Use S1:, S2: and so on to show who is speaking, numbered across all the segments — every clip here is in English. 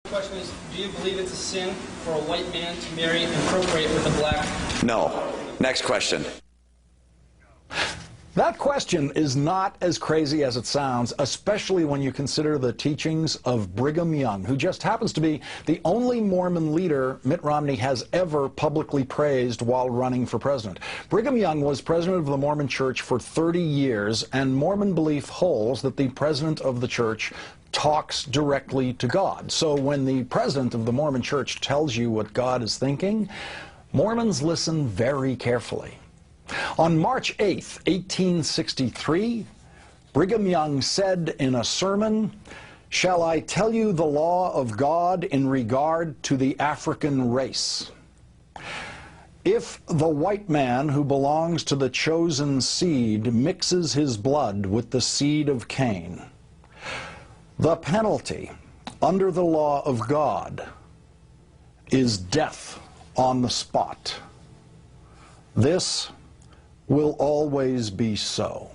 S1: Question is, do you believe it's a sin for a white man to marry and procreate with a black?
S2: No. Next question.
S3: That question is not as crazy as it sounds, especially when you consider the teachings of Brigham Young, who just happens to be the only Mormon leader Mitt Romney has ever publicly praised while running for president. Brigham Young was president of the Mormon Church for 30 years, and Mormon belief holds that the president of the church talks directly to God. So when the president of the Mormon Church tells you what God is thinking, Mormons listen very carefully. On March 8, 1863, Brigham Young said in a sermon, "Shall I tell you the law of God in regard to the African race? If the white man who belongs to the chosen seed mixes his blood with the seed of Cain, the penalty under the law of God is death on the spot. This will always be so."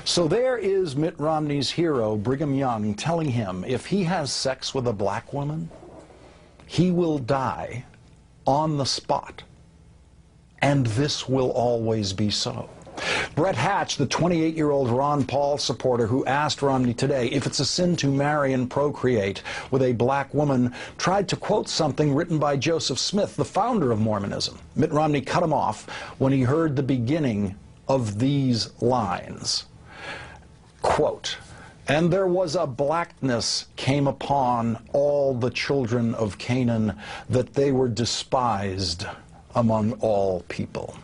S3: So there is Mitt Romney's hero, Brigham Young, telling him if he has sex with a black woman, he will die on the spot. And this will always be so. Brett Hatch, the 28-year-old Ron Paul supporter who asked Romney today if it's a sin to marry and procreate with a black woman, tried to quote something written by Joseph Smith, the founder of Mormonism. Mitt Romney cut him off when he heard the beginning of these lines. Quote, "And there was a blackness came upon all the children of Canaan, that they were despised among all people."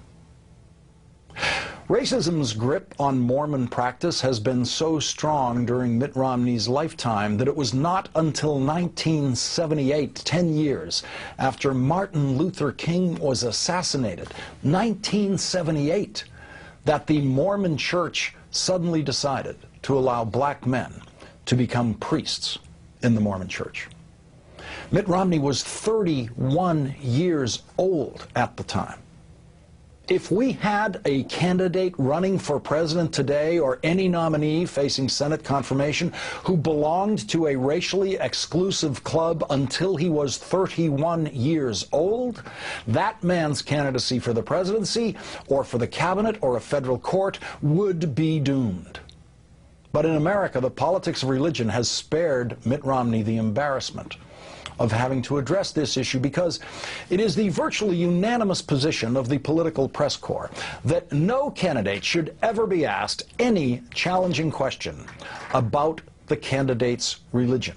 S3: Racism's grip on Mormon practice has been so strong during Mitt Romney's lifetime that it was not until 1978, 10 years after Martin Luther King was assassinated, 1978, that the Mormon Church suddenly decided to allow black men to become priests in the Mormon Church. Mitt Romney was 31 years old at the time. If we had a candidate running for president today, or any nominee facing Senate confirmation, who belonged to a racially exclusive club until he was 31 years old, that man's candidacy for the presidency, or for the cabinet, or a federal court would be doomed. But in America, the politics of religion has spared Mitt Romney the embarrassment of having to address this issue, because it is the virtually unanimous position of the political press corps that no candidate should ever be asked any challenging question about the candidate's religion.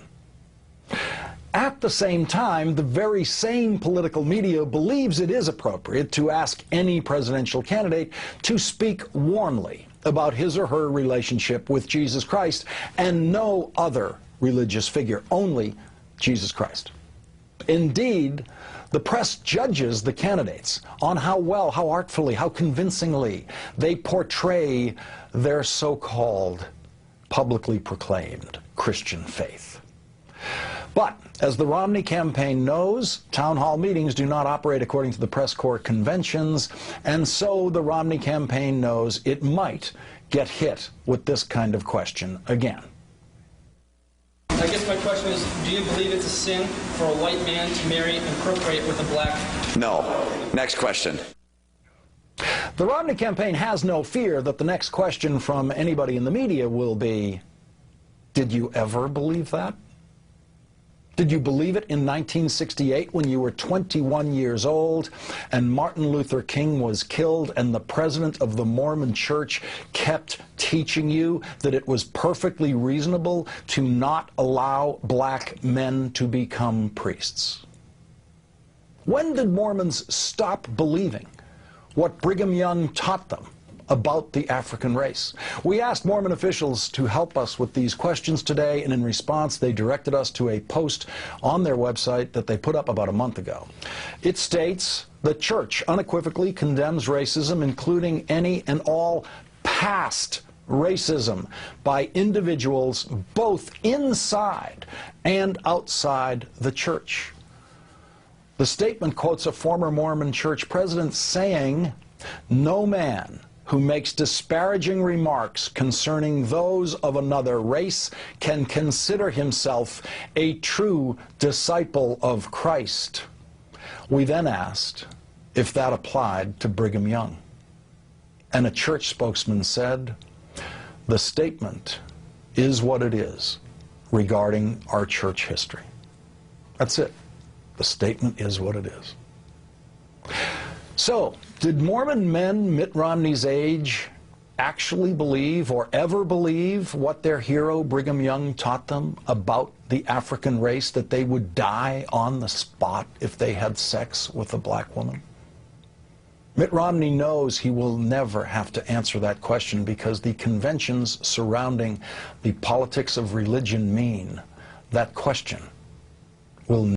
S3: At the same time, the very same political media believes it is appropriate to ask any presidential candidate to speak warmly about his or her relationship with Jesus Christ and no other religious figure, only Jesus Christ. Indeed, the press judges the candidates on how well, how artfully, how convincingly they portray their so-called publicly proclaimed Christian faith. But, as the Romney campaign knows, town hall meetings do not operate according to the press corps conventions, and so the Romney campaign knows it might get hit with this kind of question again.
S1: I guess my question is, do you believe it's a sin for a white man to marry and procreate with a black?
S2: No. Next question.
S3: The Romney campaign has no fear that the next question from anybody in the media will be, did you ever believe that? Did you believe it in 1968 when you were 21 years old and Martin Luther King was killed and the president of the Mormon Church kept teaching you that it was perfectly reasonable to not allow black men to become priests? When did Mormons stop believing what Brigham Young taught them about the African race? We asked Mormon officials to help us with these questions today, and in response they directed us to a post on their website that they put up about a month ago. It states, "The Church unequivocally condemns racism, including any and all past racism by individuals both inside and outside the Church." The statement quotes a former Mormon Church president saying, "No man who makes disparaging remarks concerning those of another race can consider himself a true disciple of Christ. We then asked if that applied to Brigham Young. And a church spokesman said, "The statement is what it is regarding our church history." That's it. The statement is what it is. So, did Mormon men Mitt Romney's age actually believe or ever believe what their hero Brigham Young taught them about the African race, that they would die on the spot if they had sex with a black woman? Mitt Romney knows he will never have to answer that question because the conventions surrounding the politics of religion mean that question will